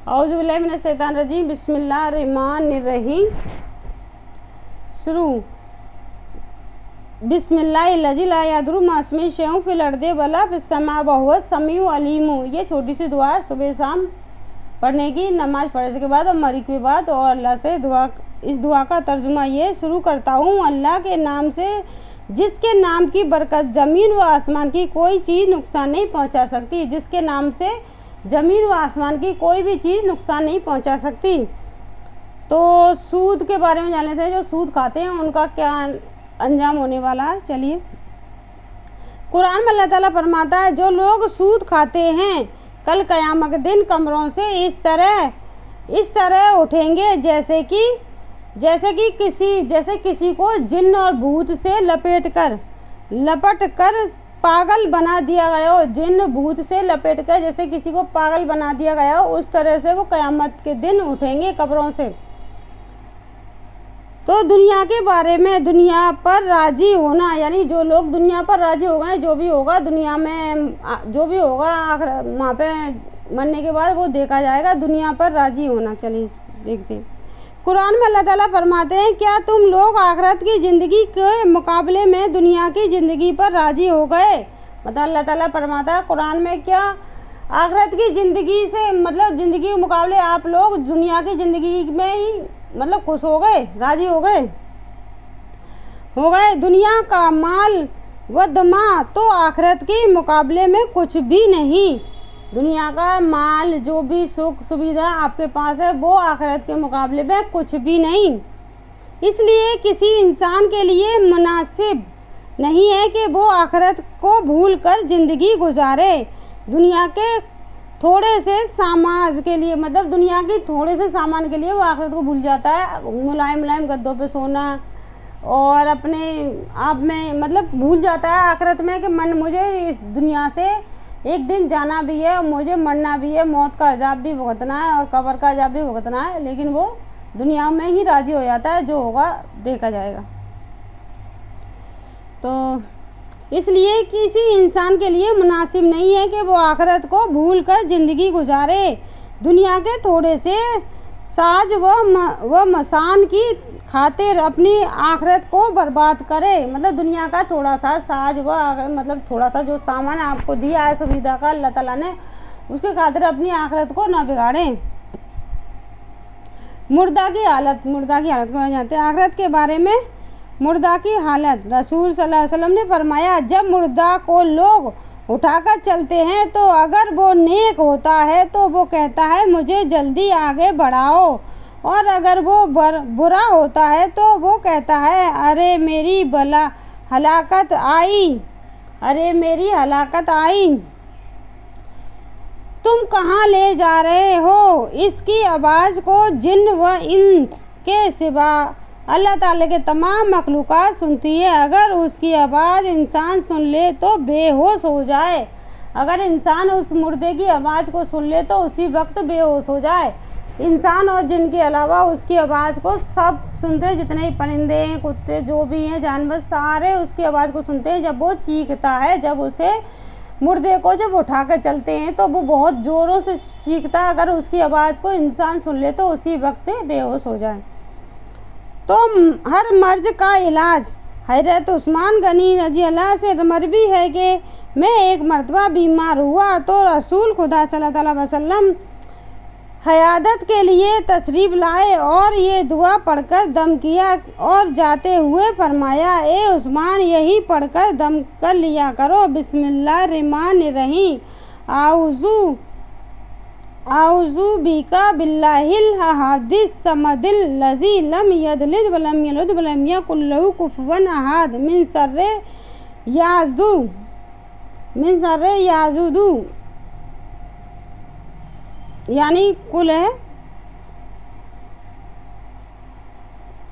औज़ु बिल्लाहि मिनश शैतानिर रजीम, बिस्मिल्लाहिर्रहमानिर्रहीम। शुरू। बिस्मिल्लाहिल्लज़ी ला यदुर्रु मअ इस्मिही शैउन फ़िल अर्दि वला फ़िस समाइ वहुवस समीउल अलीम। ये छोटी सी दुआ है, सुबह शाम पढ़ने की, नमाज फर्ज के बाद और मगरिब के बाद। और अल्लाह से दुआ, इस दुआ का तर्जुमा ये शुरू करता हूँ अल्लाह के नाम से, जिसके नाम की बरकत ज़मीन व आसमान की कोई चीज़ नुकसान नहीं पहुँचा सकती। जिसके नाम से ज़मीन व आसमान की कोई भी चीज़ नुकसान नहीं पहुँचा सकती। तो सूद के बारे में जान लेते हैं। जो सूद खाते हैं उनका क्या अंजाम होने वाला है। चलिए, कुरान में अल्लाह ताला फरमाता है, जो लोग सूद खाते हैं कल क़यामत के दिन कब्रों से इस तरह उठेंगे जैसे किसी को जिन्न और भूत से लपट कर पागल बना दिया गया हो। जिन्न भूत से लपेट कर जैसे किसी को पागल बना दिया गया हो, उस तरह से वो क़यामत के दिन उठेंगे कब्रों से। तो दुनिया के बारे में, दुनिया पर राज़ी होना, यानी जो लोग दुनिया पर राज़ी हो गए, जो भी होगा दुनिया में, जो भी होगा आखिर वहाँ पे मरने के बाद वो देखा जाएगा। दुनिया पर राज़ी होना। चलिए देखते हैं। कुरान में अल्लाह ताला फरमाते हैं, क्या तुम लोग आखिरत की ज़िंदगी के मुकाबले में दुनिया की ज़िंदगी पर राज़ी हो गए। मतलब अल्लाह ताला फरमाता है कुरान में, क्या आखिरत की ज़िंदगी से, मतलब ज़िंदगी के मुकाबले आप लोग दुनिया की ज़िंदगी में ही मतलब खुश हो गए, राज़ी हो गए। दुनिया का माल व दमा तो आखिरत के मुकाबले में कुछ भी नहीं। दुनिया का माल, जो भी सुख सुविधा आपके पास है, वो आखिरत के मुकाबले में कुछ भी नहीं। इसलिए किसी इंसान के लिए मुनासिब नहीं है कि वो आखिरत को भूल कर ज़िंदगी गुजारे। दुनिया के थोड़े से सामान के लिए, मतलब दुनिया की थोड़े से सामान के लिए वो आखिरत को भूल जाता है। मुलायम गद्दों पे सोना और अपने आप में मतलब भूल जाता है आखिरत में कि मुझे इस दुनिया से एक दिन जाना भी है और मुझे मरना भी है, मौत का अजाब भी भुगतना है और कब्र का अजाब भी भुगतना है। लेकिन वो दुनिया में ही राज़ी हो जाता है, जो होगा देखा जाएगा। तो इसलिए किसी इंसान के लिए मुनासिब नहीं है कि वो आखिरत को भूल कर ज़िंदगी गुजारे। दुनिया के थोड़े से साज व मसान की खातिर अपनी आखिरत को बर्बाद करे। मतलब दुनिया का थोड़ा सा साज व मतलब थोड़ा सा जो सामान आपको दिया है सुविधा का अल्लाह ताला ने, उसके खातिर अपनी आखिरत को ना बिगाड़ें। मुर्दा की हालत को जानते हैं। आखिरत के बारे में मुर्दा की हालत, रसूल सल्लल्लाहु अलैहि वसल्लम ने फरमाया, जब मुर्दा को लोग उठाकर चलते हैं तो अगर वो नेक होता है तो वो कहता है मुझे जल्दी आगे बढ़ाओ, और अगर वो बुरा होता है तो वो कहता है अरे मेरी हलाकत आई। तुम कहाँ ले जा रहे हो? इसकी आवाज़ को जिन व इंस के सिवा अल्लाह ताला के तमाम मखलूक़ात सुनती है। अगर उसकी आवाज़ इंसान सुन ले तो बेहोश हो जाए। अगर इंसान उस मुर्दे की आवाज़ को सुन ले तो उसी वक्त बेहोश हो जाए। इंसान और जिन के अलावा उसकी आवाज़ को सब सुनते हैं, जितने परिंदे हैं, कुत्ते, जो भी हैं जानवर, सारे उसकी आवाज़ को सुनते हैं। जब वो चीखता है, जब उसे मुर्दे को जब उठा कर चलते हैं तो वो बहुत ज़ोरों से चीखता है। अगर उसकी आवाज़ को इंसान सुन ले तो उसी वक्त बेहोश हो जाए। तो हर मर्ज का इलाज हज़रत उस्मान गनी रज़ी अल्लाह से मरवी है कि मैं एक मरतबा बीमार हुआ तो रसूल खुदा सल्लल्लाहु अलैहि वसल्लम हयादत के लिए तशरीफ़ लाए और ये दुआ पढ़कर दम किया और जाते हुए फरमाया, ए उस्मान, यही पढ़कर दम कर लिया करो, बिस्मिल्लाहिर्रहमानिर्रहीम, आउज़ु बिका बिल्लाहिल अहदिस समदिल लज़ी लम यलिद वलम यूलद वलम यकुल लहू कुफुवन अहद, मिन शर्रि याज़ुदु, यानी कुल है।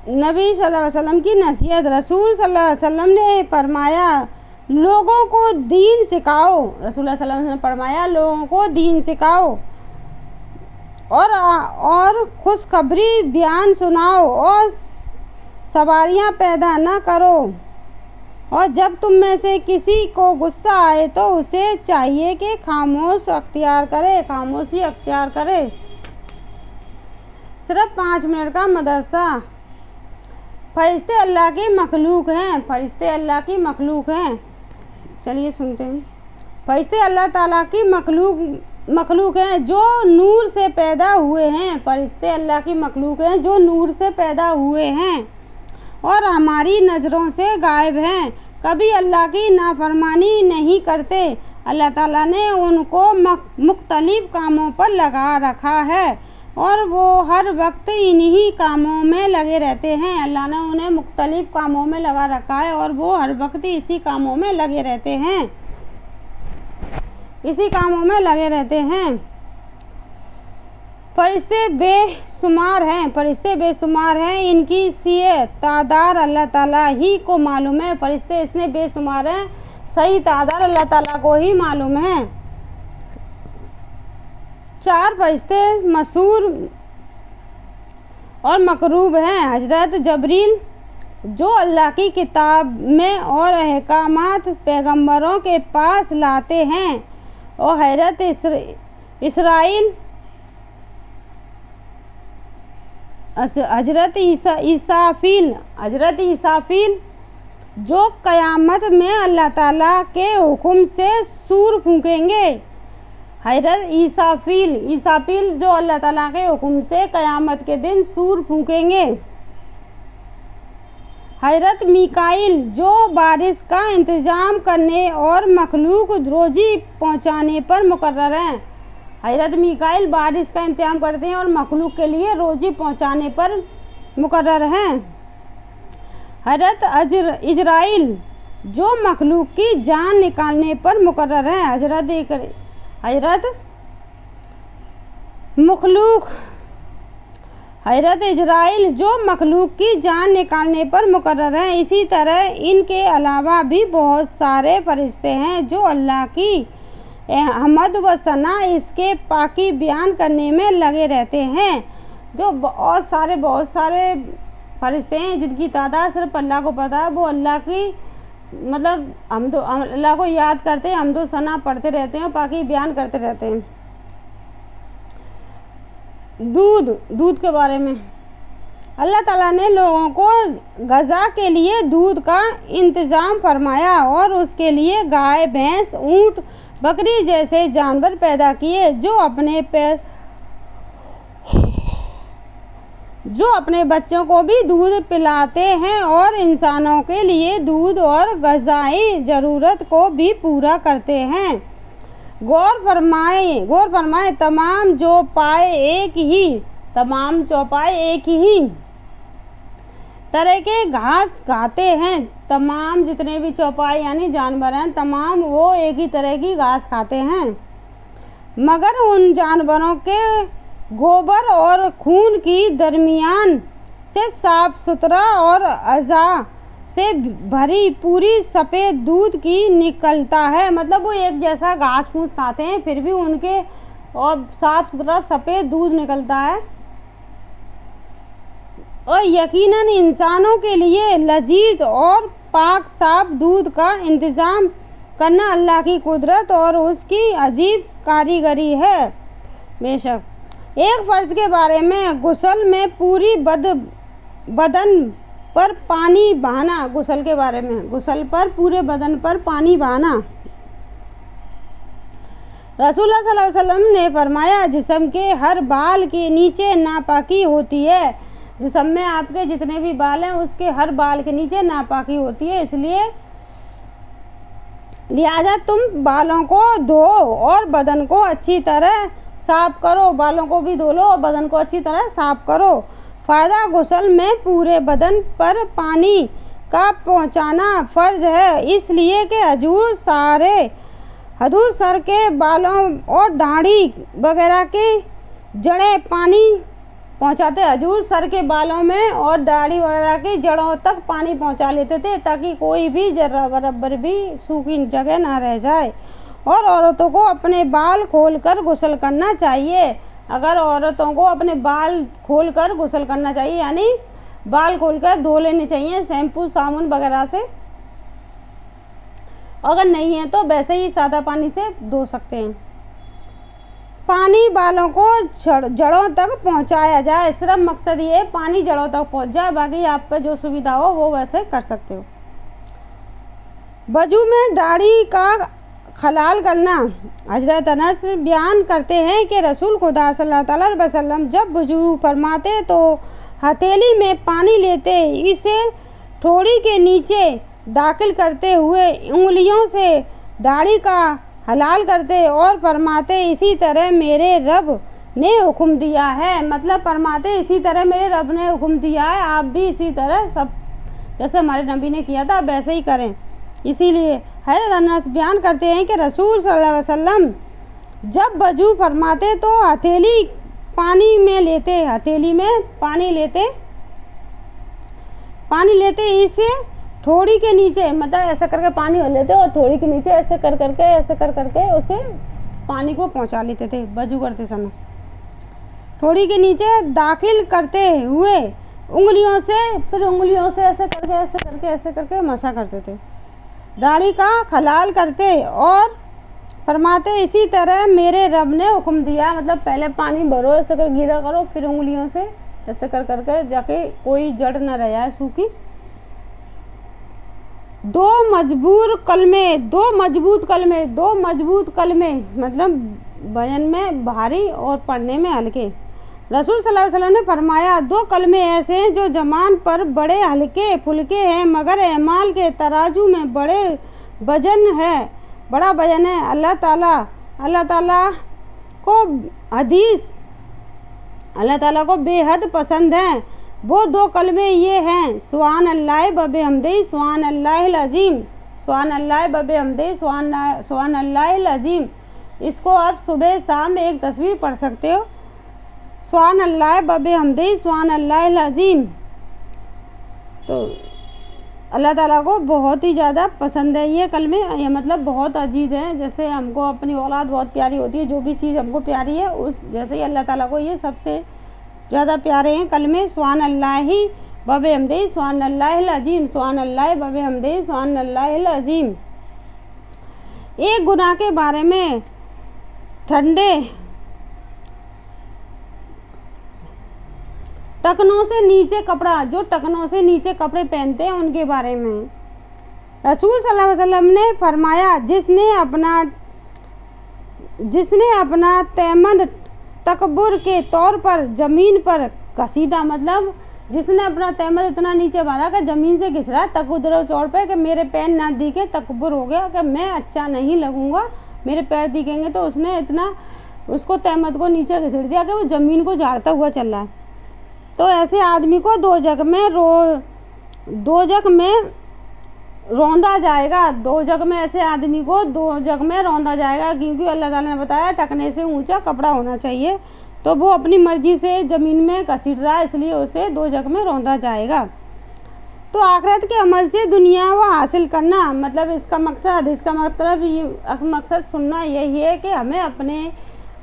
नबी सल्लल्लाहु अलैहि वसल्लम की नसीहत। रसूल सल्लल्लाहु अलैहि वसल्लम ने फरमाया, लोगों को दीन सिखाओ। रसूल सल्लल्लाहु अलैहि वसल्लम ने फरमाया, लोगों को दीन सिखाओ और खुशखबरी बयान सुनाओ और सवारियां पैदा न करो। और जब तुम में से किसी को गुस्सा आए तो उसे चाहिए कि खामोशी अख्तियार करे। सिर्फ 5 मिनट का मदरसा। फरिश्ते अल्लाह की मखलूक हैं। फरिश्ते अल्लाह की मखलूक हैं। चलिए सुनते हैं। फरिश्ते अल्लाह ताला की मखलूक हैं जो नूर से पैदा हुए हैं। फरिश्ते अल्लाह की मखलूक हैं जो नूर से पैदा हुए हैं और हमारी नज़रों से गायब हैं। कभी अल्लाह की नाफरमानी नहीं करते। अल्लाह ताला ने उनको मुख्तलिफ कामों पर लगा रखा है और वो हर वक्त इन्हीं कामों में लगे रहते हैं। अल्लाह ने उन्हें मुख्तलिफ कामों में लगा रखा है और वो हर वक्त इसी कामों में लगे रहते हैं। इसी कामों में लगे रहते हैं। फरिश्ते बेशुमार हैं। फरिश्ते बेशुमार हैं। इनकी तादाद अल्लाह ताला ही को मालूम है। फरिश्ते इतने बेशुमार हैं, सही तादाद अल्लाह ताला को ही मालूम है। 4 फरिश्ते मशहूर और मकरूब हैं। हजरत जबरील जो अल्लाह की किताब में और अहकामात पैगंबरों के पास लाते हैं और हजरत हजरत ईसाफिल जो क़यामत में अल्लाह ताला के हुक्म से सूर फूंकेंगे। हजरत ईसाफिल जो अल्लाह ताला के हुक्म से क़यामत के दिन सूर फूंकेंगे। हजरत मीकाईल जो बारिश का इंतज़ाम करने और मखलूक रोज़ी पहुँचाने पर मुकर्रर हैं। हजरत मीकाईल बारिश का इंतज़ाम करते हैं और मखलूक के लिए रोज़ी पहुँचाने पर मुकर्रर हैं। हजरत इजराइल जो मखलूक की जान निकालने पर मुकर्रर हैं। हजरत इजराइल जो मखलूक की जान निकालने पर मुकर्रर हैं। इसी तरह इनके अलावा भी बहुत सारे फरिश्ते हैं जो अल्लाह की हमद व सना इसके पाकी बयान करने में लगे रहते हैं। जो बहुत सारे फरिश्ते हैं जिनकी तादाद सिर्फ अल्लाह को पता है। वो अल्लाह की अल्लाह को याद करते हैं, हम्दो सना पढ़ते रहते हैं और पाकी बयान करते रहते हैं। दूध के बारे में अल्लाह ताला ने लोगों को ग़ज़ा के लिए दूध का इंतज़ाम फरमाया और उसके लिए गाय, भैंस, ऊँट, बकरी जैसे जानवर पैदा किए जो अपने बच्चों को भी दूध पिलाते हैं और इंसानों के लिए दूध और ग़ज़ाई ज़रूरत को भी पूरा करते हैं। गौर फरमाए तमाम चौपाए एक ही तरह के घास खाते हैं। तमाम जितने भी चौपाई यानी जानवर हैं तमाम वो एक ही तरह की घास खाते हैं, मगर उन जानवरों के गोबर और खून की दरमियान से साफ सुथरा और अज़ा से भरी पूरी सफ़ेद दूध की निकलता है। मतलब वो एक जैसा घास फूस खाते हैं फिर भी उनके और साफ सुथरा सफ़ेद दूध निकलता है। और यकीनन इंसानों के लिए लजीज और पाक साफ दूध का इंतज़ाम करना अल्लाह की कुदरत और उसकी अजीब कारीगरी है। बेशक एक फ़र्ज के बारे में गुस्ल में पूरी बदन पर पानी बहाना। गुस्ल के बारे में गुस्ल पर पूरे बदन पर पानी बहाना। रसूलुल्लाह सल्लल्लाहु अलैहि वसल्लम ने फरमाया जिस्म के हर बाल के नीचे नापाकी होती है। जिस्म में आपके जितने भी बाल हैं उसके हर बाल के नीचे नापाकी होती है, इसलिए लिहाजा तुम बालों को धो और बदन को अच्छी तरह साफ करो। बालों को भी धो लो और बदन को अच्छी तरह साफ करो। फ़ायदा गुस्ल में पूरे बदन पर पानी का पहुंचाना फ़र्ज है, इसलिए कि हजूर सर के बालों और दाढ़ी वगैरह के जड़ें पानी पहुंचाते। हजूर सर के बालों में और दाढ़ी वगैरह की जड़ों तक पानी पहुंचा लेते थे ताकि कोई भी जर्रा बराबर भी सूखी जगह ना रह जाए। और औरतों को अपने बाल खोलकर गुस्ल करना चाहिए। अगर औरतों को अपने बाल खोलकर गुस्ल करना चाहिए यानी बाल खोलकर धो लेने चाहिए शैम्पू साबुन वगैरह से। अगर नहीं है तो वैसे ही सादा पानी से धो सकते हैं। पानी वालों को जड़ों तक पहुंचाया जाए। सिर्फ मकसद ये है पानी जड़ों तक पहुंच जाए, बाकी आप पे जो सुविधा हो वो वैसे कर सकते हो। वजू में दाढ़ी का खलाल करना। हजरत अनस बयान करते हैं कि रसूल खुदा सल्लल्लाहु अलैहि वसल्लम जब वजू फरमाते तो हथेली में पानी लेते, इसे ठोड़ी के नीचे दाखिल करते हुए उंगलियों से दाढ़ी का हलाल करते और फरमाते इसी तरह मेरे रब ने हुक्म दिया है। मतलब फरमाते इसी तरह मेरे रब ने हुक्म दिया है, आप भी इसी तरह सब जैसे हमारे नबी ने किया था वैसे ही करें। इसीलिए हज़रत अनस बयान करते हैं कि रसूल सल्लल्लाहु अलैहि वसल्लम जब वजू फरमाते तो हथेली पानी में लेते, हथेली में पानी लेते इसे ठोड़ी के नीचे, मतलब ऐसा करके पानी हो लेते और ठोड़ी के नीचे ऐसे कर करके उसे पानी को पहुंचा लेते थे वजू करते समय। ठोड़ी के नीचे दाखिल करते हुए उंगलियों से, फिर उंगलियों से ऐसे करके मसा करते थे। दाढ़ी का खलाल करते और फरमाते इसी तरह मेरे रब ने हुक्म दिया। मतलब पहले पानी भरो, ऐसे कर गीला करो, फिर उंगलियों से ऐसे करके जाके कोई जड़ न रह जाए सूखी। दो मजबूत कलमे मतलब वजन में भारी और पढ़ने में हल्के। रसूल सल्लल्लाहु अलैहि वसल्लम ने फरमाया 2 कलमे ऐसे हैं जो जमान पर बड़े हल्के फुल्के हैं मगर एमाल के तराजू में बड़ा वजन है। अल्लाह ताला को बेहद पसंद हैं। वो 2 कलमे ये हैं सुभान अल्लाह व बिहम्दिही सुभान अल्लाहिल अज़ीम, सुभान अल्लाह व बिहम्दिही सुभान अल्लाहिल अज़ीम। इसको आप सुबह शाम एक तस्वीर पढ़ सकते हो, सुभान अल्लाह व बिहम्दिही सुभान अल्लाहिल अज़ीम। तो अल्लाह ताला को बहुत ही ज़्यादा पसंद है ये कलमे, ये मतलब बहुत अजीज़ हैं। जैसे हमको अपनी औलाद बहुत प्यारी होती है, जो भी चीज़ हमको प्यारी है उस जैसे ही अल्लाह ताला को ये सबसे ज़्यादा प्यारे हैं कलमे। सुभान अल्लाहि व बिहम्दिही सुभान अल्लाहिल अज़ीम, सुभान अल्लाह व बिहम्दिही सुभान अल्लाहिल अज़ीम। एक गुनाह के बारे में टखनों से नीचे कपड़ा, जो टखनों से नीचे कपड़े पहनते हैं उनके बारे में रसूल सल्लल्लाहु अलैहि वसल्लम ने फरमाया जिसने अपना तहमद तकब्बुर के तौर पर ज़मीन पर घसीटा, मतलब जिसने अपना तहमद इतना नीचे बांधा कि ज़मीन से घिस रहा है तकब्बुर तौर पे कि मेरे पैर ना दिखे, तकब्बुर हो गया कि मैं अच्छा नहीं लगूंगा, मेरे पैर दिखेंगे, तो उसने इतना उसको तहमद को नीचे घिसड़ दिया कि वो ज़मीन को झाड़ता हुआ चल रहा है। तो ऐसे आदमी को दो जग में रौंदा जाएगा, 2 जग में ऐसे आदमी को 2 जग में रौंदा जाएगा, क्योंकि अल्लाह ताला ने बताया टखने से ऊंचा कपड़ा होना चाहिए। तो वो अपनी मर्जी से ज़मीन में घसीट रहा है, इसलिए उसे 2 जग में रौंदा जाएगा। तो आखिरत के अमल से दुनिया वो हासिल करना, मतलब इसका मकसद सुनना यही है कि हमें अपने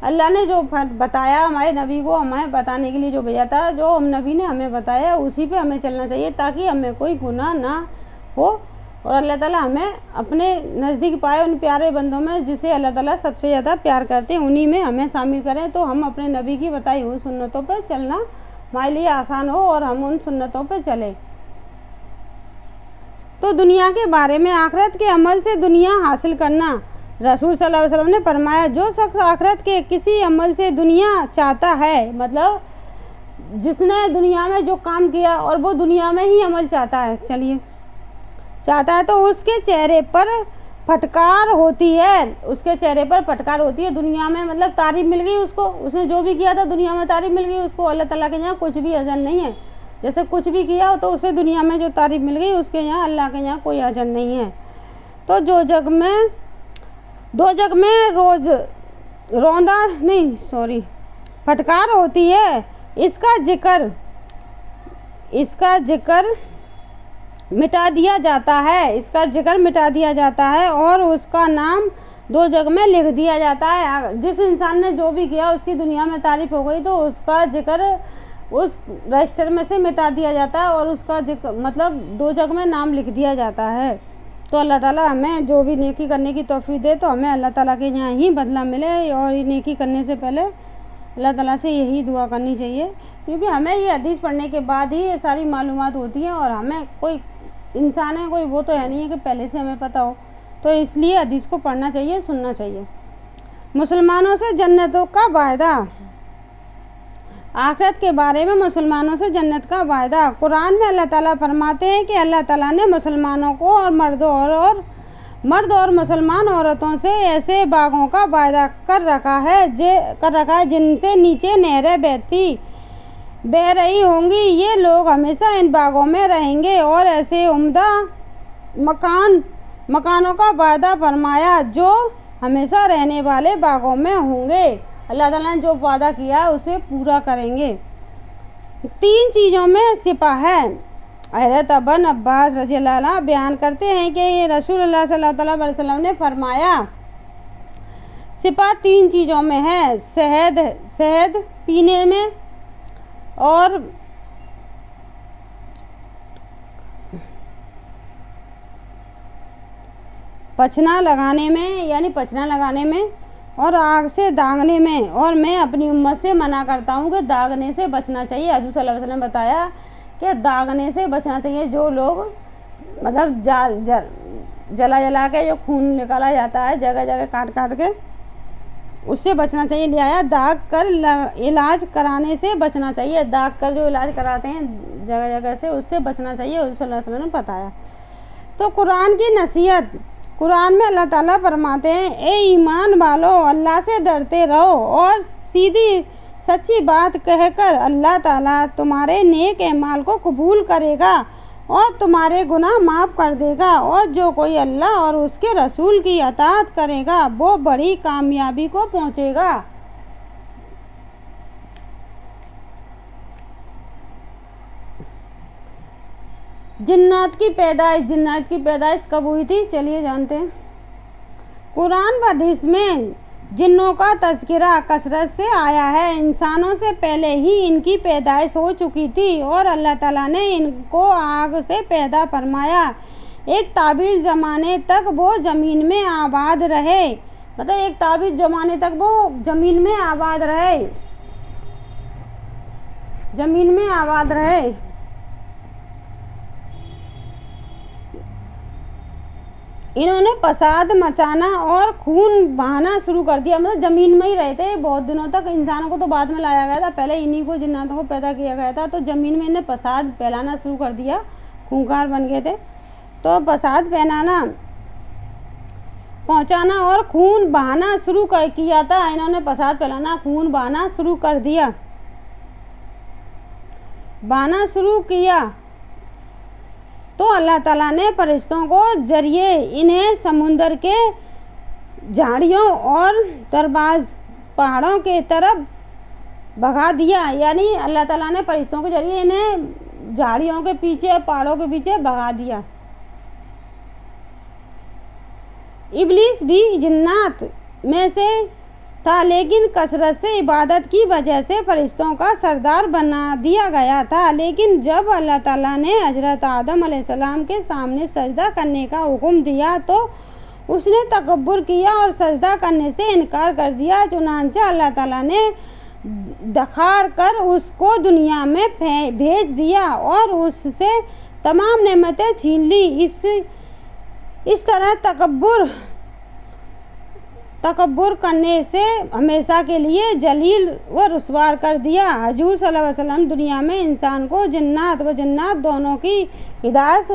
अल्लाह ने जो बताया हमारे नबी को हमें बताने के लिए जो भेजा था, जो हम नबी ने हमें बताया उसी पे हमें चलना चाहिए ताकि हमें कोई गुनाह ना हो और अल्लाह ताला हमें अपने नज़दीक पाए उन प्यारे बंदों में जिसे अल्लाह ताला सबसे ज़्यादा प्यार करते हैं, उन्हीं में हमें शामिल करें। तो हम अपने नबी की बताई हुई सुन्नतों पर चलना हमारे लिए आसान हो और हम उन सुन्नतों पर चलें। तो दुनिया के बारे में आखिरत के अमल से दुनिया हासिल करना। रसूल सल्लल्लाहु अलैहि वसल्लम ने फरमाया जो शख्स आखिरत के किसी अमल से दुनिया चाहता है, मतलब जिसने दुनिया में जो काम किया और वो दुनिया में ही अमल चाहता है तो उसके चेहरे पर फटकार होती है, दुनिया में, मतलब तारीफ मिल गई उसको, उसने जो भी किया था दुनिया में तारीफ मिल गई उसको। अल्लाह ताला के यहाँ कुछ भी अजर नहीं है, जैसे कुछ भी किया तो उसे दुनिया में जो तारीफ मिल गई उसके यहाँ अल्लाह के यहाँ कोई अजर नहीं है। तो दो जग में फटकार होती है, इसका जिक्र मिटा दिया जाता है और उसका नाम 2 जग में लिख दिया जाता है। जिस इंसान ने जो भी किया उसकी दुनिया में तारीफ हो गई तो उसका जिक्र उस रजिस्टर में से मिटा दिया जाता है और उसका जिक्र मतलब 2 जग में नाम लिख दिया जाता है। तो अल्लाह ताला हमें जो भी नेकी करने की तौफीक दे, तो हमें अल्लाह ताला के यहाँ ही बदला मिले। और ये नेकी करने से पहले अल्लाह ताला से यही दुआ करनी चाहिए, क्योंकि हमें ये हदीस पढ़ने के बाद ही ये सारी मालूमात होती हैं, और हमें कोई इंसान है, कोई वो तो है नहीं है कि पहले से हमें पता हो, तो इसलिए हदीस को पढ़ना चाहिए, सुनना चाहिए। मुसलमानों से जन्नतों का वायदा, आखिरत के बारे में मुसलमानों से जन्नत का वायदा। कुरान में अल्लाह ताला फरमाते हैं कि अल्लाह ताला ने मुसलमानों को और मर्द और मुसलमान औरतों से ऐसे बागों का वायदा कर रखा है जिनसे नीचे नहरें बह रही होंगी। ये लोग हमेशा इन बागों में रहेंगे, और ऐसे उम्दा मकानों का वायदा फरमाया जो हमेशा रहने वाले बागों में होंगे। अल्लाह ताला ने जो वादा किया है उसे पूरा करेंगे। 3 चीज़ों में सिपा है। हज़रत इब्न अब्बास रज़ियल्लाहु अन्हु बयान करते हैं कि ये रसूलुल्लाह सल्लल्लाहु अलैहि वसल्लम ने फरमाया, सिपा 3 चीज़ों में है, शहद पीने में, और पछना लगाने में, और आग से दागने में। और मैं अपनी उम्मत से मना करता हूँ कि दागने से बचना चाहिए। हज़रत सल्लल्लाहु अलैहि वसल्लम ने बताया कि दागने से बचना चाहिए। जो लोग मतलब जला के जो खून निकाला जाता है जगह जगह काट के, उससे बचना चाहिए। लिहाजा दाग कर इलाज कराने से बचना चाहिए। दाग कर जो इलाज कराते हैं जगह जगह से, उससे बचना चाहिए, हज़रत सल्लल्लाहु अलैहि वसल्लम ने बताया। तो कुरान की नसीहत, कुरान में अल्लाह ताला फरमाते हैं, ए ईमान वालो, अल्लाह से डरते रहो और सीधी सच्ची बात कहकर अल्लाह ताला तुम्हारे नेक अमाल को कबूल करेगा और तुम्हारे गुनाह माफ़ कर देगा। और जो कोई अल्लाह और उसके रसूल की अताअत करेगा वो बड़ी कामयाबी को पहुँचेगा। जिन्नात की पैदाइश कब हुई थी, चलिए जानते हैं। कुरान व हदीस में जिन्नों का तज़किरा कसरत से आया है। इंसानों से पहले ही इनकी पैदाइश हो चुकी थी, और अल्लाह ताला ने इनको आग से पैदा फरमाया। एक ताबील ज़माने तक वो ज़मीन में आबाद रहे, मतलब एक ताबील ज़माने तक वो ज़मीन में आबाद रहे। इन्होंने फसाद मचाना और खून बहाना शुरू कर दिया, मतलब ज़मीन में ही रहते बहुत दिनों तक। इंसानों को तो बाद में लाया गया था, पहले इन्हीं को जिन्नातों को पैदा किया गया था। तो ज़मीन में इन्हें फसाद फैलाना शुरू कर दिया, खूंखार बन गए थे। तो फसाद पहुंचाना और खून बहाना शुरू किया था। इन्होंने फसाद फैलाना, खून बहाना शुरू किया। तो अल्लाह ताला ने फरिश्तों को जरिए इन्हें समुंदर के झाड़ियों और दरबाज पहाड़ों के तरफ भगा दिया। यानी अल्लाह ताला ने फरिश्तों के जरिए इन्हें झाड़ियों के पीछे, पहाड़ों के पीछे भगा दिया। इब्लीस भी जिन्नात में से था, लेकिन कसरत से इबादत की वजह से फरिश्तों का सरदार बना दिया गया था। लेकिन जब अल्लाह ताला ने हज़रत आदम अलैहिस्सलाम के सामने सजदा करने का हुक्म दिया तो उसने तकब्बुर किया और सजदा करने से इनकार कर दिया। चुनांचे अल्लाह ताला ने धखार कर उसको दुनिया में भेज दिया और उससे तमाम नेमतें छीन ली। इस तरह तकब्बुर करने से हमेशा के लिए जलील व रुस्वार कर दिया। हजूर सल्लल्लाहु अलैहि वसल्लम दुनिया में इंसान को जन्नत दोनों की हिदायत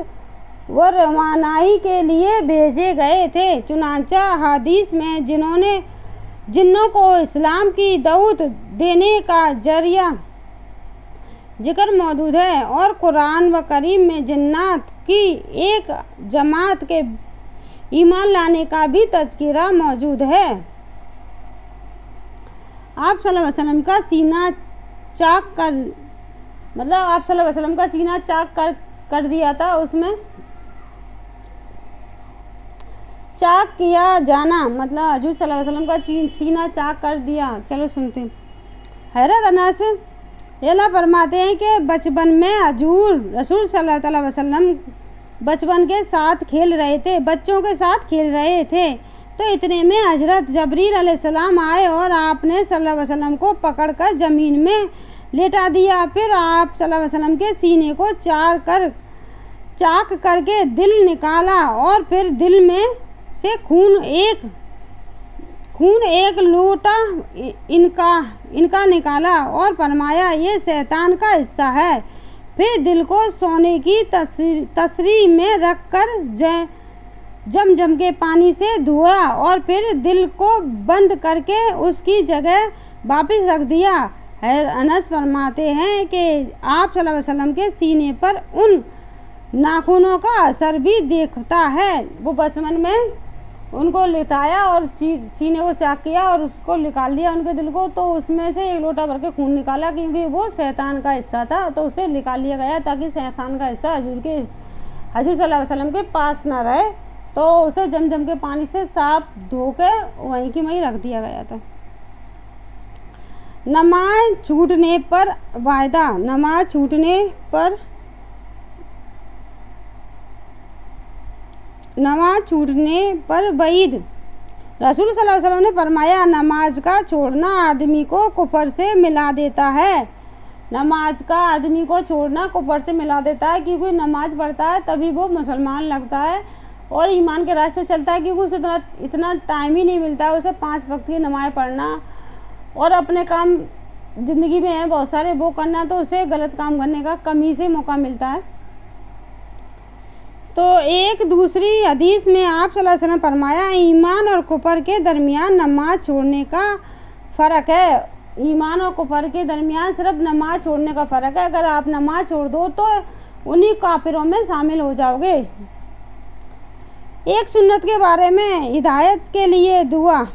व रवानाई के लिए भेजे गए थे। चुनांचा हदीस में जिन्नों को इस्लाम की दावत देने का जरिया जिक्र मौजूद है, और कुरान व करीम में जिन्नात की एक जमात के ईमान लाने का भी तज़किरा मौजूद है। आप सल्लल्लाहु अलैहि वसल्लम का सीना चाक कर दिया था। उसमें चाक किया जाना मतलब हजूर सल्लल्लाहु अलैहि वसल्लम का सीना चाक कर दिया। चलो सुनते हैं। हैरत अनस फरमाते हैं कि बचपन में हजूर रसूल सल्लल्लाहु अलैहि वसल्लम बचपन के साथ खेल रहे थे, बच्चों के साथ खेल रहे थे। तो इतने में हजरत जबरील अलैहिस्सलाम आए और आपने सल्लल्लाहु अलैहि वसल्लम को पकड़कर ज़मीन में लेटा दिया। फिर आप सल्लल्लाहु अलैहि वसल्लम के सीने को चाक करके दिल निकाला और फिर दिल में से खून एक लोटा इनका निकाला और फरमाया ये शैतान का हिस्सा है। फिर दिल को सोने की तसरी में रख कर जमजम के पानी से धोया और फिर दिल को बंद करके उसकी जगह वापस रख दिया। अनस फरमाते हैं कि आप सल्लल्लाहु अलैहि वसल्लम के सीने पर उन नाखूनों का असर भी देखता है। वो बचपन में उनको लिटाया और सीने को चाक किया और उसको निकाल दिया उनके दिल को, तो उसमें से एक लोटा भर के खून निकाला, क्योंकि वो शैतान का हिस्सा था, तो उसे निकाल लिया गया ताकि शैतान का हिस्सा हजूर सल्लल्लाहु अलैहि वसल्लम के पास ना रहे। तो उसे जमजम के पानी से साफ धो के वहीं की वहीं रख दिया गया था। नमाज छूटने पर वायदा, नमाज छूटने पर वईद। रसूल सल्लल्लाहु अलैहि वसल्लम ने फरमाया नमाज का छोड़ना आदमी को कुफर से मिला देता है। नमाज का आदमी को छोड़ना कुफर से मिला देता है, क्योंकि नमाज पढ़ता है तभी वो मुसलमान लगता है और ईमान के रास्ते चलता है, क्योंकि उसे इतना टाइम ही नहीं मिलता है उसे 5 वक्त की नमाज पढ़ना और अपने काम ज़िंदगी में है बहुत सारे वो करना, तो उसे गलत काम करने का कम ही से मौका मिलता है। तो एक दूसरी हदीस में आप सल्लल्लाहु अलैहि वसल्लम फरमाया ईमान और कुफर के दरमियान नमाज छोड़ने का फ़र्क है। ईमान और कुफर के दरमियान सिर्फ नमाज छोड़ने का फ़र्क है। अगर आप नमाज छोड़ दो तो उन्हीं काफिरों में शामिल हो जाओगे। एक सुन्नत के बारे में हिदायत के लिए दुआ।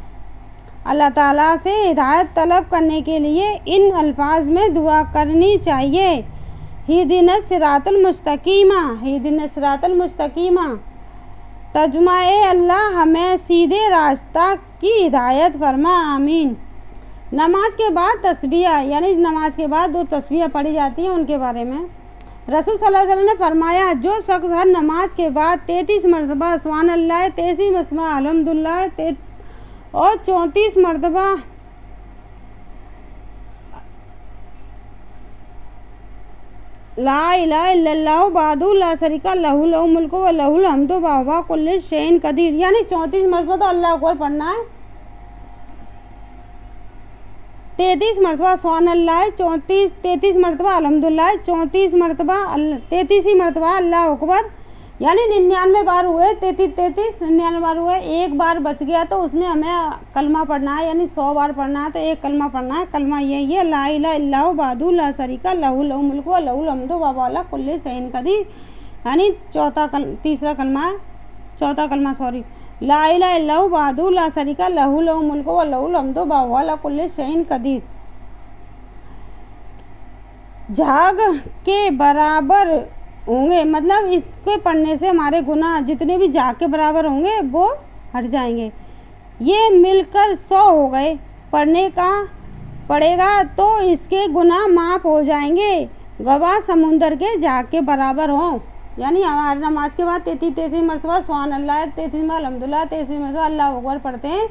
अल्लाह ताला से हिदायत तलब करने के लिए इन अल्फाज में दुआ करनी चाहिए। हिदिनस सिरातुल मुस्तकीमा, हिदिनस सिरातुल मुस्तकीमा। तर्जुमा ए अल्लाह हमें सीधे रास्ता की हिदायत फरमा, आमीन। नमाज के बाद तस्बीह, यानी नमाज के बाद 2 तस्बीह पढ़ी जाती हैं, उनके बारे में रसूल सल्लल्लाहु अलैहि वसल्लम ने फरमाया जो शख्स हर नमाज के बाद 33 मरतबा सुभान अल्लाह, 33 मरतबा अल्हम्दुलिल्लाह और 34 मरतबा ला इलाहा इल्लल्लाहु वहदहू ला शरीका लहू लहुल मुल्कु व लहुल हम्दु व हुवा कुल्लि शैइन कदीर, यानी 34 मरतबा तो अल्लाह अकबर पढ़ना है, 33 मरतबा सुभान अल्लाह, 33 मरतबा अल्हम्दुलिल्लाह, 33 मरतबा अल्लाह अकबर, यानी 99 बार हुए, 99 बार हुए। एक बार बच गया तो उसमें हमें कलमा पढ़ना है, यानी 100 बार पढ़ना है, तो एक कलमा पढ़ना है। कलमा यही है ला इलाहा इल्लल्लाहु वहदहू ला शरीका लहू लहुल मुल्कु व लहुल हम्दु व हुवा अला कुल्लि शैइन कदीर, यानी चौथा कलमा ला इलाहा इल्लल्लाहु वहदहू ला शरीका लहू लहुल मुल्कु व लहुल हम्दु व हुवा अला कुल्लि शैइन कदीर। झाग के बराबर होंगे, मतलब इसके पढ़ने से हमारे गुनाह जितने भी झाग के बराबर होंगे वो हट जाएंगे। ये मिलकर 100 हो गए, पढ़ने का पड़ेगा तो इसके गुनाह माफ़ हो जाएंगे। गवाह समुंदर के झाग के बराबर हों, यानी हमारे नमाज के बाद 33 मरतबा सुभान अल्लाह, 33 में अल्हम्दुलिल्लाह, 33 मरतबा अल्लाह अकबर पढ़ते हैं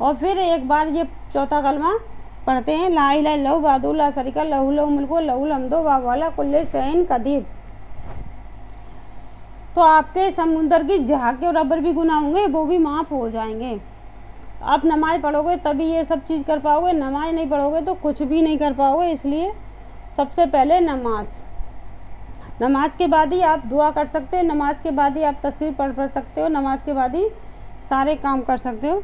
और फिर एक बार ये चौथा कलमा पढ़ते हैं ला इलाहा इल्लल्लाहु वहदहू ला शरीका लहू लहुल मुल्कु व लहुल हम्दु व हुवा अला कुल्लि शैइन कदीर। तो आपके समुंदर की झाग के बराबर भी गुनाह होंगे, वो भी माफ़ हो जाएंगे। आप नमाज पढ़ोगे तभी ये सब चीज़ कर पाओगे, नमाज नहीं पढ़ोगे तो कुछ भी नहीं कर पाओगे। इसलिए सबसे पहले नमाज के बाद ही आप दुआ कर सकते हो, नमाज के बाद ही आप तस्वीर पढ़ सकते हो, नमाज के बाद ही सारे काम कर सकते हो।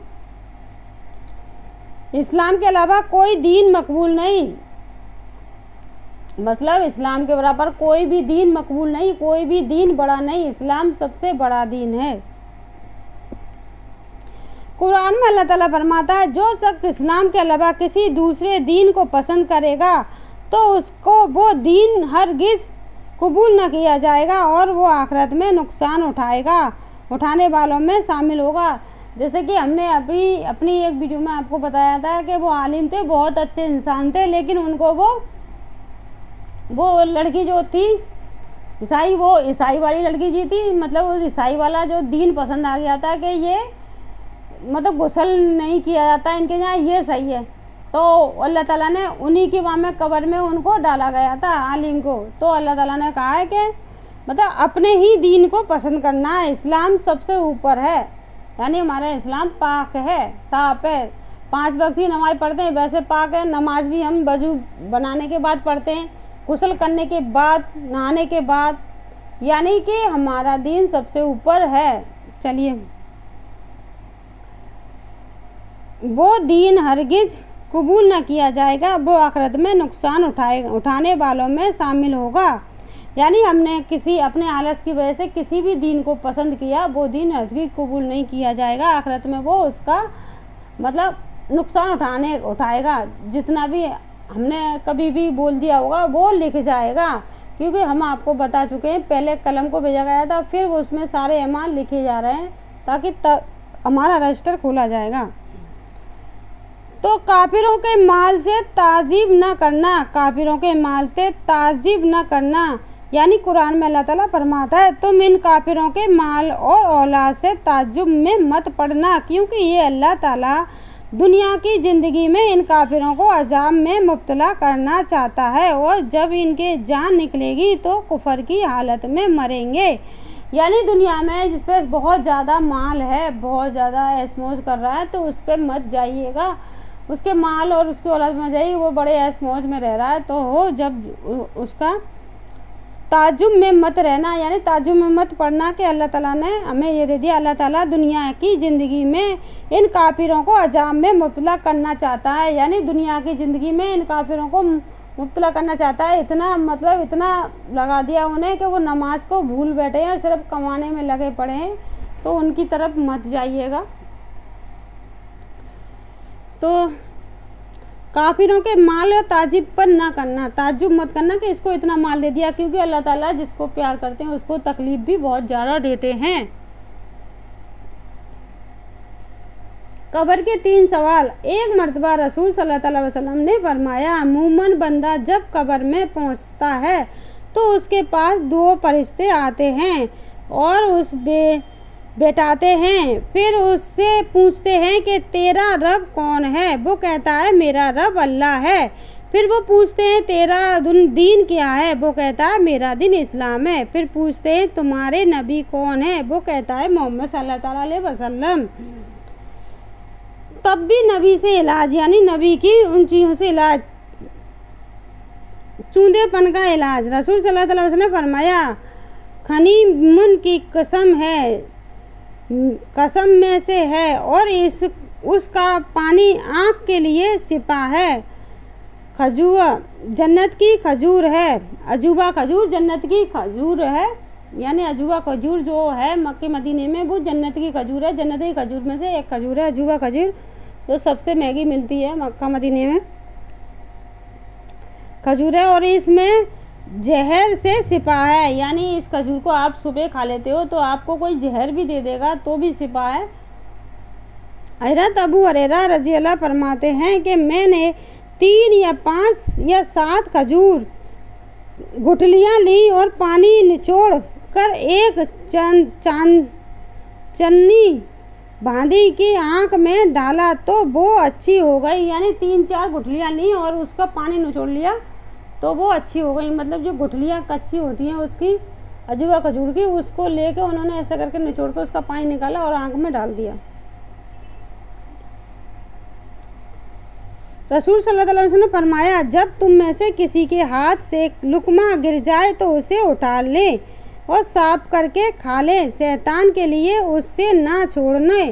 इस्लाम के अलावा कोई दीन मकबूल नहीं, मतलब इस्लाम के बराबर कोई भी दीन मकबूल नहीं, कोई भी दीन बड़ा नहीं, इस्लाम सबसे बड़ा दीन है। कुरान में अल्लाह ताला फरमाता है जो शख्स इस्लाम के अलावा किसी दूसरे दीन को पसंद करेगा तो उसको वो दीन हरगिज़ कबूल न किया जाएगा और वो आखिरत में नुकसान उठाने वालों में शामिल होगा। जैसे कि हमने अपनी एक वीडियो में आपको बताया था कि वो आलिम थे, बहुत अच्छे इंसान थे, लेकिन उनको वो लड़की जो थी ईसाई, वो ईसाई वाली लड़की जीती, मतलब उस ईसाई वाला जो दीन पसंद आ गया था कि ये मतलब गुस्ल नहीं किया जाता इनके यहाँ, ये सही है। तो अल्लाह ताला ने उन्हीं की वहाँ में कब्र में उनको डाला गया था आलिम को। तो अल्लाह ताला ने कहा है कि मतलब अपने ही दीन को पसंद करना, इस्लाम सबसे ऊपर है, यानी हमारा इस्लाम पाक है, साफ है। 5 वक्त की नमाज़ पढ़ते हैं, वैसे पाक है। नमाज भी हम वजू बनाने के बाद पढ़ते हैं, गुस्ल करने के बाद, नहाने के बाद, यानी कि हमारा दीन सबसे ऊपर है। चलिए, वो दीन हरगिज कबूल न किया जाएगा, वो आखिरत में नुकसान उठाने वालों में शामिल होगा। यानी हमने किसी अपने आलस की वजह से किसी भी दीन को पसंद किया, वो दीन हरगिज कबूल नहीं किया जाएगा, आखिरत में वो उसका मतलब नुकसान उठाएगा। जितना भी हमने कभी भी बोल दिया होगा वो लिख जाएगा, क्योंकि हम आपको बता चुके हैं, पहले कलम को भेजा गया था, फिर उसमें सारे अमाल लिखे जा रहे हैं, ताकि हमारा रजिस्टर खोला जाएगा। तो काफिरों के माल से ताजीब न करना, काफिरों के माल से ताजीब न करना, यानी कुरान में अल्लाह ताला फरमाता है तुम इन काफिरों के माल और औलाद से ताज्जुब में मत पड़ना, क्योंकि ये अल्लाह ताला दुनिया की ज़िंदगी में इन काफिरों को अजाब में मुब्तला करना चाहता है, और जब इनके जान निकलेगी तो कुफर की हालत में मरेंगे। यानी दुनिया में जिस पर बहुत ज़्यादा माल है, बहुत ज़्यादा ऐश मौज कर रहा है, तो उस पर मत जाइएगा, उसके माल और उसकी औलाद में जाइए, वो बड़े ऐश मौज में रह रहा है, तो हो जब उसका ताज्जुब में मत रहना, यानी ताज्जुब में मत पड़ना कि अल्लाह ताला ने हमें ये दे दिया। अल्लाह ताला दुनिया की ज़िंदगी में इन काफिरों को अजाब में मुब्तला करना चाहता है, यानी दुनिया की ज़िंदगी में इन काफिरों को मुब्तला करना चाहता है। इतना मतलब इतना लगा दिया उन्हें कि वो नमाज को भूल बैठे हैं, सिर्फ कमाने में लगे पड़े हैं, तो उनकी तरफ मत जाइएगा। तो काफिरों के माल और ताजिब पर ना करना, ताज्जुब मत करना कि इसको इतना माल दे दिया, क्योंकि अल्लाह ताला जिसको प्यार करते हैं उसको तकलीफ भी बहुत ज़्यादा देते हैं। कब्र के 3 सवाल। एक मरतबा रसूल सल्लल्लाहु अलैहि वसल्लम ने फरमाया, मूमन बंदा जब कब्र में पहुंचता है तो उसके पास 2 फरिश्ते आते हैं और उस बैठाते हैं, फिर उससे पूछते हैं कि तेरा रब कौन है? वो कहता है मेरा रब अल्लाह है। फिर वो पूछते हैं तेरा दीन क्या है? वो कहता है मेरा दीन इस्लाम है। फिर पूछते हैं तुम्हारे नबी कौन है? वो कहता है मोहम्मद सल्लल्लाहु अलैहि वसल्लम। तब भी नबी से इलाज, यानी नबी की उन चीज़ों से इलाज, चूंधेपन का इलाज। रसूल सल्लल्लाहु अलैहि वसल्लम ने फरमाया, खनी मुन की कसम में से है और उसका पानी आँख के लिए सिपा है। खजूर जन्नत की खजूर है, अजूबा खजूर जन्नत की खजूर है, यानी अजूबा खजूर जो है मक्के मदीने में वो जन्नत की खजूर है। जन्नत की खजूर में से एक खजूर है अजूबा खजूर, जो सबसे महंगी मिलती है मक्का मदीने में खजूर है, और इसमें जहर से सिपा है, यानी इस खजूर को आप सुबह खा लेते हो तो आपको कोई जहर भी दे देगा तो भी सिपा है। हज़रत अबू हुरैरा रज़ी अल्लाह फरमाते हैं कि मैंने 3 या 5 या 7 खजूर गुठलियाँ ली और पानी निचोड़ कर एक चन्नी बांधी की आँख में डाला तो वो अच्छी हो गई। यानी 3-4 गुठलियाँ ली और उसका पानी निचोड़ लिया तो वो अच्छी हो गई। मतलब जो गुठलियाँ कच्ची होती हैं उसकी अजूबा खजूर की, उसको लेके उन्होंने ऐसा करके निचोड़ के उसका पानी निकाला और आँख में डाल दिया। रसूल सल्लल्लाहु अलैहि वसल्लम ने फरमाया, जब तुम में से किसी के हाथ से लुकमा गिर जाए तो उसे उठा ले और साफ करके खा ले, शैतान के लिए उससे ना छोड़ने।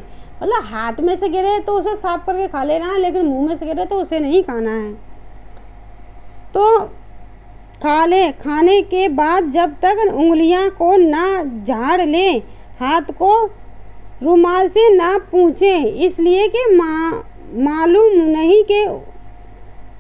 मतलब हाथ में से गिरे तो उसे साफ करके खा लेना है, लेकिन मुंह में से गिरे तो उसे नहीं खाना है। तो खा ले, खाने के बाद जब तक उंगलियां को ना झाड़ ले, हाथ को रुमाल से ना पूछें, इसलिए कि मालूम नहीं कि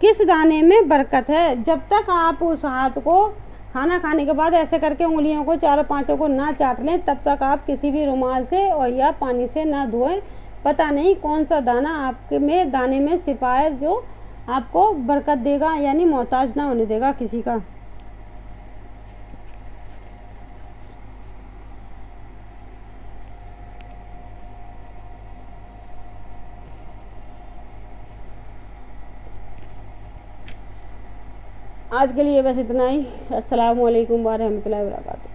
किस दाने में बरकत है। जब तक आप उस हाथ को खाना खाने के बाद ऐसे करके उंगलियों को 4-5 को ना चाट लें, तब तक आप किसी भी रुमाल से और या पानी से ना धोएं। पता नहीं कौन सा दाना आपके में दाने में छिपा है जो आपको बरकत देगा, यानी मोहताज ना होने देगा किसी का। آج کے لیے بس اتنا ہی۔ السلام علیکم ورحمۃ اللہ وبرکاتہ۔